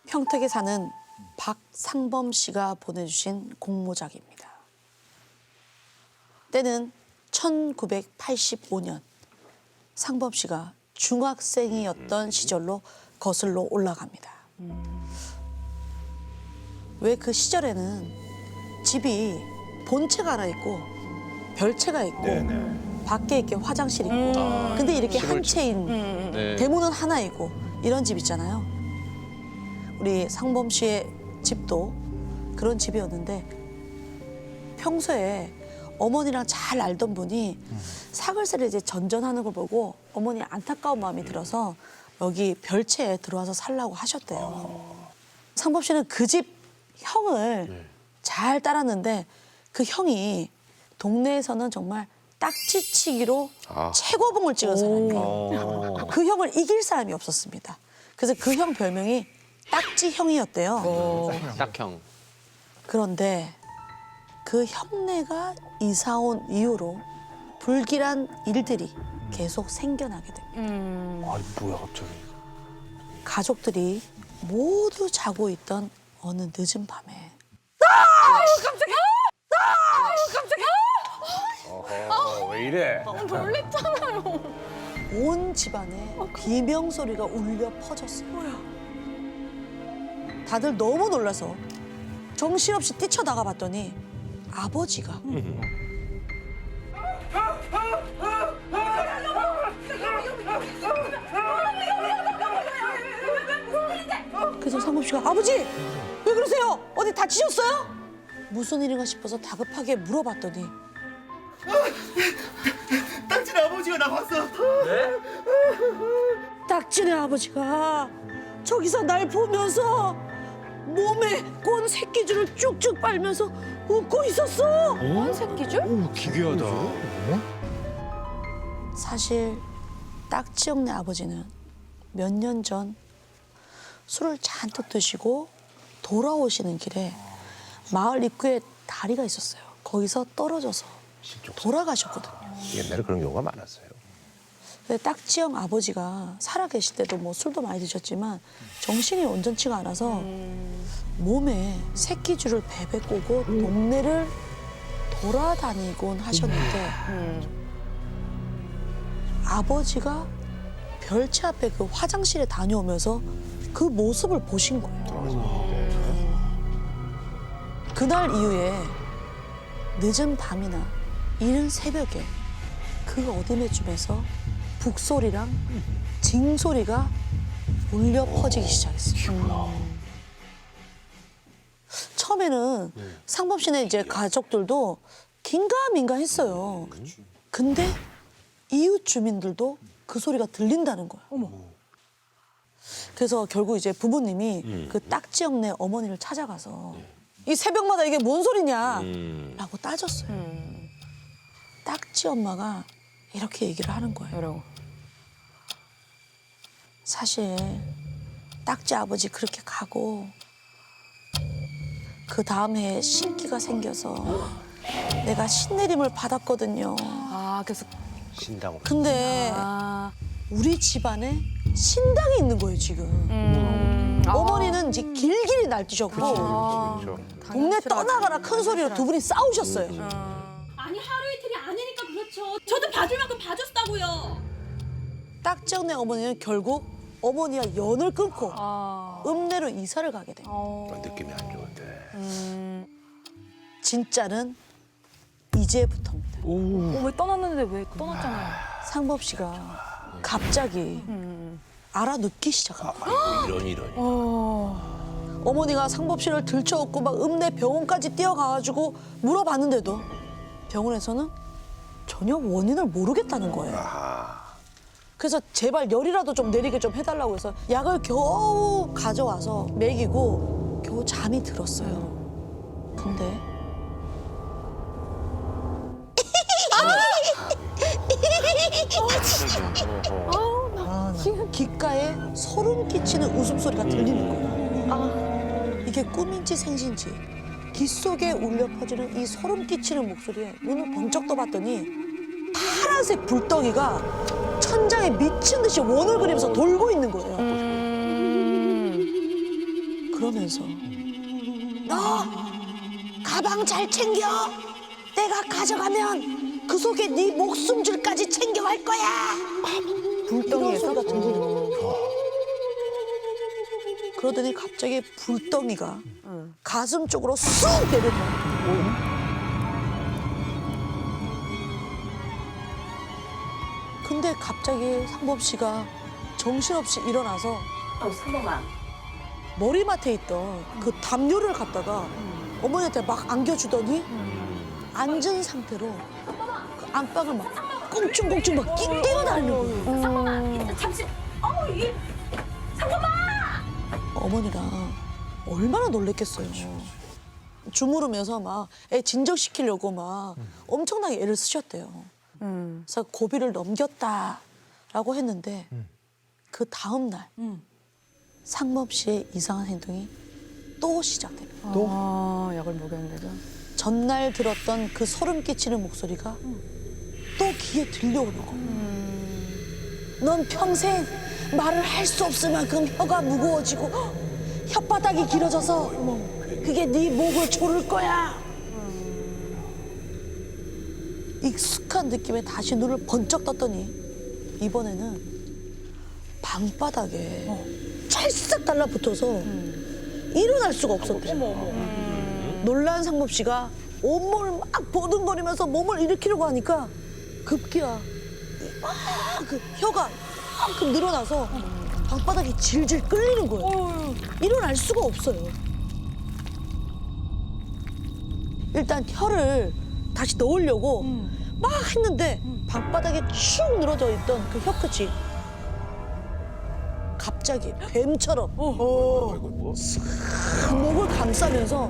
평택에 사는 박상범 씨가 보내주신 공모작입니다. 때는 1985년 상범 씨가 중학생이었던 시절로 거슬러 올라갑니다. 왜 그 시절에는 집이 본체가 하나 있고 별채가 있고 밖에 이렇게 화장실 있고 근데 이렇게 한 채인 대문은 하나이고 이런 집 있잖아요. 우리 상범 씨의 집도 그런 집이었는데 평소에 어머니랑 잘 알던 분이 사글세를 이제 전전하는 걸 보고 어머니 안타까운 마음이 들어서 여기 별채에 들어와서 살라고 하셨대요. 상범 씨는 그 집 형을 잘 따랐는데 그 형이 동네에서는 정말 딱지치기로 최고봉을 찍은 사람이에요. 그 형을 이길 사람이 없었습니다. 그래서 그 형 별명이 딱지 형이었대요. 딱형. 그런데 그 형네가 이사 온 이후로 불길한 일들이 계속 생겨나게 됩니다. 아니 뭐야 갑자기. 가족들이 모두 자고 있던 어느 늦은 밤에 왜 이래? 온 집안에 비명 소리가 울려 퍼졌어요. 다들 너무 놀라서 정신없이 뛰쳐나가 봤더니 아버지가 그래서 상범 씨가 아버지 왜 그러세요? 어디 다치셨어요? 무슨 일인가 싶어서 다급하게 물어봤더니 딱지네 아버지가 나 봤어. 딱지네 아버지가 저기서 날 보면서 몸에 꼰 새끼줄을 쭉쭉 빨면서 웃고 있었어. 뭔 새끼줄? 오 기괴하다. 사실 딱지 형네 아버지는 몇 년 전 술을 잔뜩 드시고 돌아오시는 길에 마을 입구에 다리가 있었어요. 거기서 떨어져서 돌아가셨거든요. 옛날에 그런 경우가 많았어요. 근데 딱지 형 아버지가 살아계실 때도 뭐 술도 많이 드셨지만 정신이 온전치가 않아서 몸에 새끼줄을 베베 꼬고 동네를 돌아다니곤 하셨는데 아버지가 별채 앞에 그 화장실에 다녀오면서 그 모습을 보신 거예요. 그날 이후에 늦은 밤이나 이른 새벽에 그 어디매쯤에서 북소리랑 징소리가 울려 퍼지기 시작했어요. 처음에는 상범 씨네 이제 가족들도 긴가민가했어요. 근데 이웃 주민들도 그 소리가 들린다는 거야. 그래서 결국 이제 부모님이 그 딱지 형네 어머니를 찾아가서 이 새벽마다 이게 뭔 소리냐라고 따졌어요. 딱지 엄마가 이렇게 얘기를 하는 거예요. 사실 딱지 아버지 그렇게 가고 그 다음 해에 신기가 생겨서 내가 신내림을 받았거든요. 아, 그래서 신당. 근데 우리 집안에 신당이 있는 거예요 지금. 어머니는 이제 길길이 날뛰셨고 그렇죠. 동네 떠나가라 큰 소리로 두 분이 싸우셨어요. 아니 하루 이틀이 아니니까 그렇죠. 저도 봐줄 만큼 봐줬다고요. 딱지형네 어머니는 결국 어머니와 연을 끊고 읍내로 이사를 가게 돼요. 느낌이 안 좋은데. 진짜는 이제부터입니다. 왜 떠났는데 왜 떠났잖아요. 상범 씨가 갑자기 알아눕기 시작합니다. 이런. 어머니가 상범 씨를 들쳐업고 막 읍내 병원까지 뛰어가가지고 물어봤는데도 병원에서는 전혀 원인을 모르겠다는 거예요. 그래서 제발 열이라도 좀 내리게 좀 해달라고 해서 약을 겨우 가져와서 먹이고 겨우 잠이 들었어요. 근데 귓가에 소름 끼치는 웃음소리가 들리는 거예요. 이게 꿈인지 생신지 귓속에 울려 퍼지는 이 소름 끼치는 목소리에 눈을 번쩍 떠봤더니 파란색 불덩이가 천장에 미친 듯이 원을 그리면서 돌고 있는 거예요. 그러면서 너 가방 잘 챙겨. 내가 가져가면 그 속에 네 목숨줄까지 챙겨갈 거야. 이런 소리가 들리는 거야. 그러더니 갑자기 불덩이가 가슴 쪽으로 쑥 내려가. 근데 갑자기 상범 씨가 정신없이 일어나서 상범아. 머리맡에 있던 그 담요를 갖다가 어머니한테 막 안겨주더니 앉은 상태로 그 안방을 막 꽁충꽁충 막 뛰어다니는 거예요. 잠시. 이 상범아. 어머니가 얼마나 놀랬겠어요. 주무르면서 막 애 진정시키려고 막 엄청나게 애를 쓰셨대요. 그래서 고비를 넘겼다라고 했는데 그 다음 날 상범 씨의 이상한 행동이 또 시작됩니다. 아, 약을 먹였는데도. 전날 들었던 그 소름 끼치는 목소리가 또 귀에 들려오는 거. 넌 평생 말을 할 수 없을 만큼 혀가 무거워지고 혓바닥이 길어져서 그게 네 목을 조를 거야. 익숙한 느낌에 다시 눈을 번쩍 떴더니 이번에는 방바닥에 찰싹 달라붙어서 일어날 수가 없었대요. 놀란 상범 씨가 온몸을 막 보듬거리면서 몸을 일으키려고 하니까 급기야 막 그 혀가 만큼 늘어나서 방바닥이 질질 끌리는 거예요. 일어날 수가 없어요. 일단 혀를 다시 넣으려고 막 했는데 방바닥에 축 늘어져 있던 그 혀끝이 갑자기 뱀처럼 그 목을 감싸면서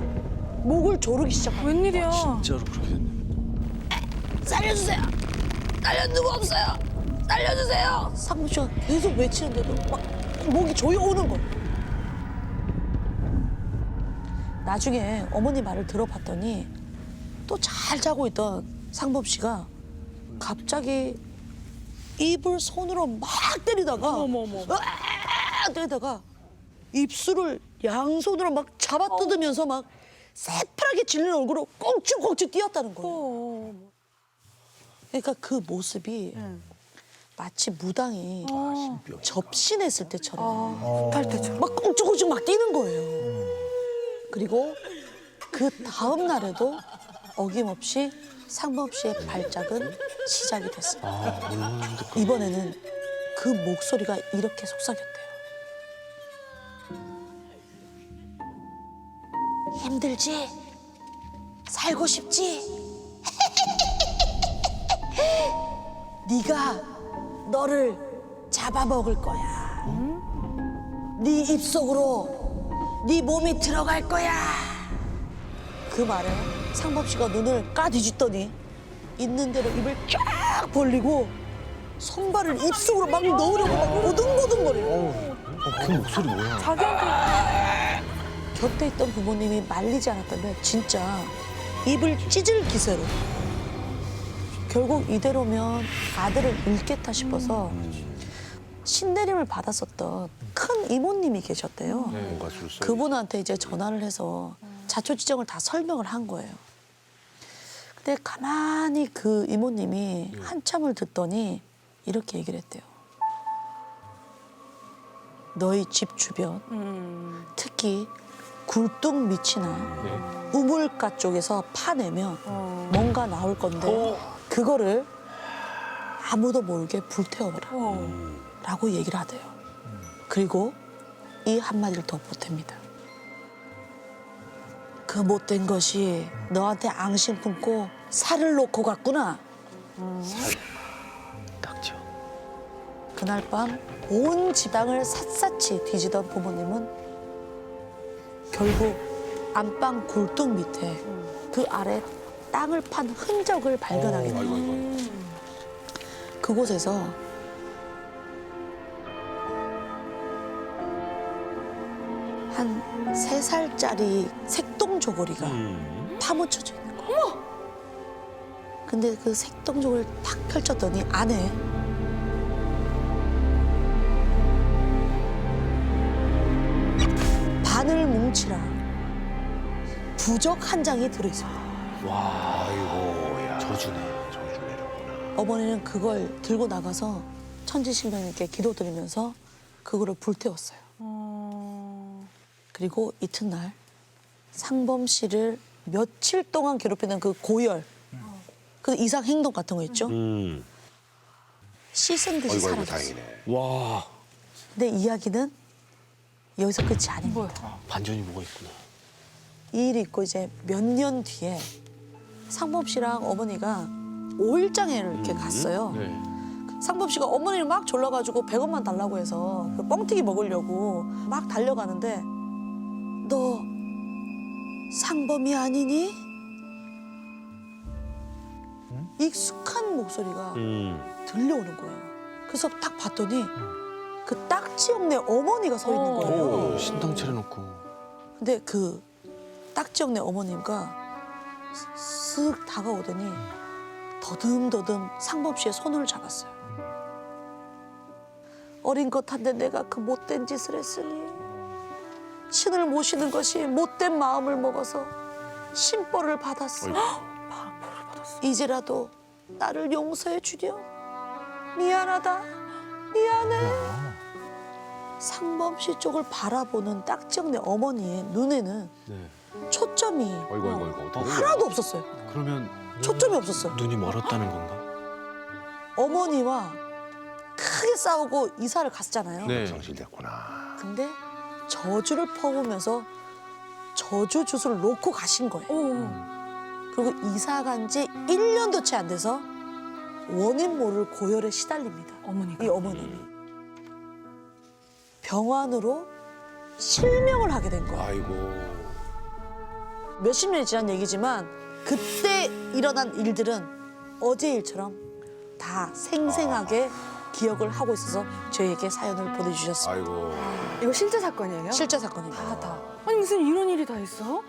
목을 조르기 시작합니다. 웬일이야? 진짜로 그렇게 됐네. 살려주세요. 살려 누구 없어요. 살려주세요. 상무 씨가 계속 외치는데도 막 목이 조여오는 거. 나중에 어머니 말을 들어봤더니 또 잘 자고 있던 상범 씨가 갑자기 입을 손으로 막 때리다가 으아! 때리다가 입술을 양손으로 막 잡아뜯으면서 막 새파랗게 질린 얼굴로 꽁충꽁충 뛰었다는 거예요. 그러니까 그 모습이 마치 무당이 접신했을 때처럼 탈 때처럼. 막 꽁충꽁충 막 뛰는 거예요. 그리고 그 다음 날에도 어김없이 상범 씨의 발작은 시작이 됐어요. 이번에는 그 목소리가 이렇게 속삭였대요. 힘들지? 살고 싶지? 네가 너를 잡아먹을 거야. 네 입속으로 네 몸이 들어갈 거야. 그 말에 상범 씨가 눈을 까뒤집더니 있는 대로 입을 쫙 벌리고 손발을 입속으로 막 넣으려고 막 오둥오둥거려요. 그 목소리 뭐야? 자기한테. 곁에 있던 부모님이 말리지 않았다면 진짜 입을 찢을 기세로 결국 이대로면 아들을 잃겠다 싶어서 신내림을 받았었던 큰 이모님이 계셨대요. 뭔가 줄 서. 그분한테 이제 전화를 해서 자초지정을 다 설명을 한 거예요. 근데 가만히 그 이모님이 한참을 듣더니 이렇게 얘기를 했대요. 너희 집 주변, 특히 굴뚝 밑이나 우물가 쪽에서 파내면 뭔가 나올 건데 그거를 아무도 모르게 불태워라 라고 얘기를 하대요. 그리고 이 한마디를 더 보탭니다. 그 못된 것이 너한테 앙심 품고 살을 놓고 갔구나. 딱지요. 그날 밤 온 집안을 샅샅이 뒤지던 부모님은 결국 안방 굴뚝 밑에 그 아래 땅을 판 흔적을 발견하게 돼요. 그곳에서 한 3살짜리 색동저고리가 파묻혀져 있는 거예요. 근데 그 색동저고리를 탁 펼쳤더니 안에 바늘 상범씨랑 부적 한 장이 들어있습니다. 와, 아이고, 야. 저주네. 저주네라구나. 어머니는 그걸 들고 나가서 천지신명님께 기도드리면서 그거를 불태웠어요. 그리고 이튿날 상범 씨를 며칠 동안 괴롭히는 그 고열, 그 이상 행동 같은 거 있죠? 씻은 듯이 아이고, 아이고, 사라졌어요. 다행이네. 와, 근데 이야기는 여기서 끝이 아닙니다. 반전이 뭐가 있구나. 이 일이 있고 이제 몇 년 뒤에 상범 씨랑 어머니가 5일장에를 이렇게 갔어요. 네. 상범 씨가 어머니를 막 졸라가지고 100원만 달라고 해서 그 뻥튀기 먹으려고 막 달려가는데 너 상범이 아니니? 익숙한 목소리가 들려오는 거예요. 그래서 딱 봤더니 그 딱지 없네 어머니가 서 있는 거예요. 오, 신당 차려놓고. 근데 그 딱지 없네 어머니가 쓱 다가오더니 더듬더듬 상범 씨의 손을 잡았어요. 어린 것한데 내가 그 못된 짓을 했으니 신을 모시는 것이 못된 마음을 먹어서 신벌을 받았어. 이제라도 나를 용서해 주렴. 미안하다. 미안해. 상범 씨 쪽을 바라보는 딱지 없네 어머니의 눈에는 네. 초점이 아이고, 아이고, 아이고. 어떡해. 하나도 없었어요. 그러면 초점이 없었어요. 눈이 멀었다는 건가? 어머니와 크게 싸우고 이사를 갔잖아요. 네. 상실됐구나. 근데 저주를 퍼부으면서 저주 주술을 놓고 가신 거예요. 그리고 이사 간 지 1년도 채 안 돼서 원인 모를 고열에 시달립니다. 어머니가. 이 어머님이. 병환으로 실명을 하게 된 거예요. 아이고. 몇십 년이 지난 얘기지만 그때 일어난 일들은 어제 일처럼 다 생생하게 기억을 하고 있어서 저희에게 사연을 보내주셨습니다. 아이고. 이거 실제 사건이에요? 실제 사건입니다. 아니 무슨 이런 일이 다 있어?